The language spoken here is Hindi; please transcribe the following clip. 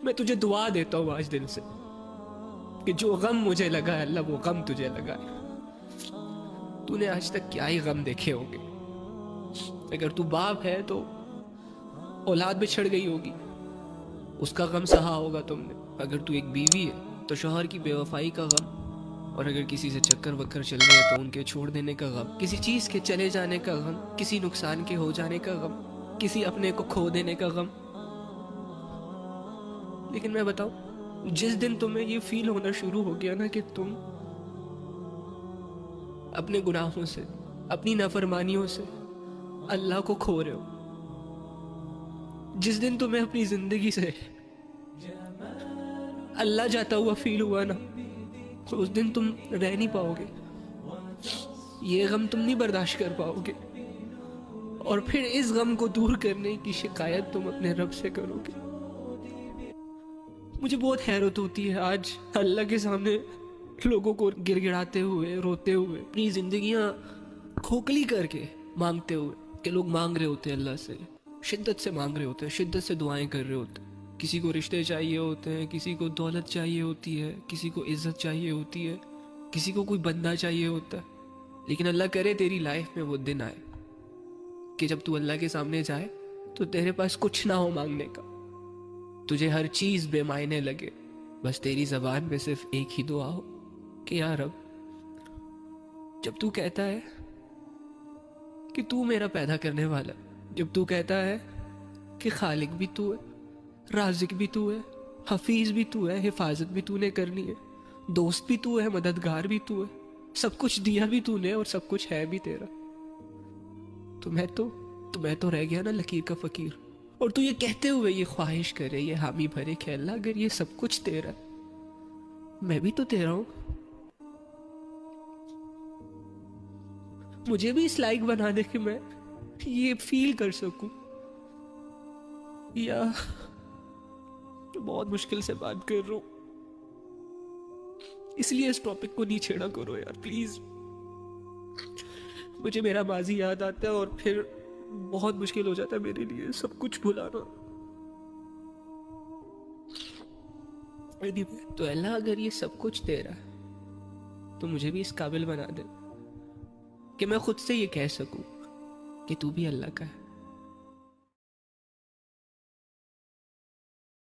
मैं तुझे दुआ देता हूँ आज दिल से कि जो गम मुझे लगा है अल्लाह वो गम तुझे लगा है। तूने आज तक क्या ही गम देखे होंगे। अगर तू बाप है तो औलाद बिछड़ गई होगी, उसका गम सहा होगा तुमने। अगर तू एक बीवी है तो शौहर की बेवफाई का गम, और अगर किसी से चक्कर वक्कर चल रहे हैं तो उनके छोड़ देने का गम, किसी चीज़ के चले जाने का गम, किसी नुकसान के हो जाने का गम, किसी अपने को खो देने का गम। लेकिन मैं बताऊं, जिस दिन तुम्हें ये फील होना शुरू हो गया ना कि तुम अपने गुनाहों से, अपनी नाफरमानियों से अल्लाह को खो रहे हो, जिस दिन तुम्हें अपनी जिंदगी से अल्लाह जाता हुआ फील हुआ ना, तो उस दिन तुम रह नहीं पाओगे। ये गम तुम नहीं बर्दाश्त कर पाओगे, और फिर इस गम को दूर करने की शिकायत तुम अपने रब से करोगे। मुझे बहुत हैरत होती है आज अल्लाह के सामने लोगों को गिड़गिड़ाते हुए, रोते हुए, अपनी जिंदगियां खोखली करके मांगते हुए, कि लोग मांग रहे होते हैं अल्लाह से, शिद्दत से मांग रहे होते हैं, शिद्दत से दुआएं कर रहे होते हैं। किसी को रिश्ते चाहिए होते हैं, किसी को दौलत चाहिए होती है, किसी को इज्जत चाहिए होती है, किसी को कोई बंदा चाहिए होता है। लेकिन अल्लाह करे तेरी लाइफ में वो दिन आए कि जब तू अल्लाह के सामने जाए तो तेरे पास कुछ ना हो मांगने का, तुझे हर चीज बेमायने लगे, बस तेरी जबान पे सिर्फ एक ही दुआ हो कि यार अब जब तू कहता है कि तू मेरा पैदा करने वाला, जब तू कहता है कि खालिक भी तू है, राजिक भी तू है, हफीज भी तू है, हिफाजत भी तूने करनी है, दोस्त भी तू है, मददगार भी तू है, सब कुछ दिया भी तूने और सब कुछ है भी तेरा, तो मैं तो रह गया ना लकीर का फकीर। और तू ये कहते हुए ये ख्वाहिश करे, ये हामी भरे कि अल्लाह अगर ये सब कुछ तेरा है, मैं भी तो तेरा हूं, मुझे भी इस लायक बना दे कि मैं ये फील कर सकूं। या तो बहुत मुश्किल से बात कर रहा हूं, इसलिए इस टॉपिक को नहीं छेड़ा करो यार प्लीज। मुझे मेरा माजी याद आता है और फिर बहुत मुश्किल हो जाता है मेरे लिए सब कुछ भुलाना। तो अल्लाह अगर ये सब कुछ तेरा है तो मुझे भी इस काबिल बना दे कि मैं खुद से ये कह सकूं कि तू भी अल्लाह का है।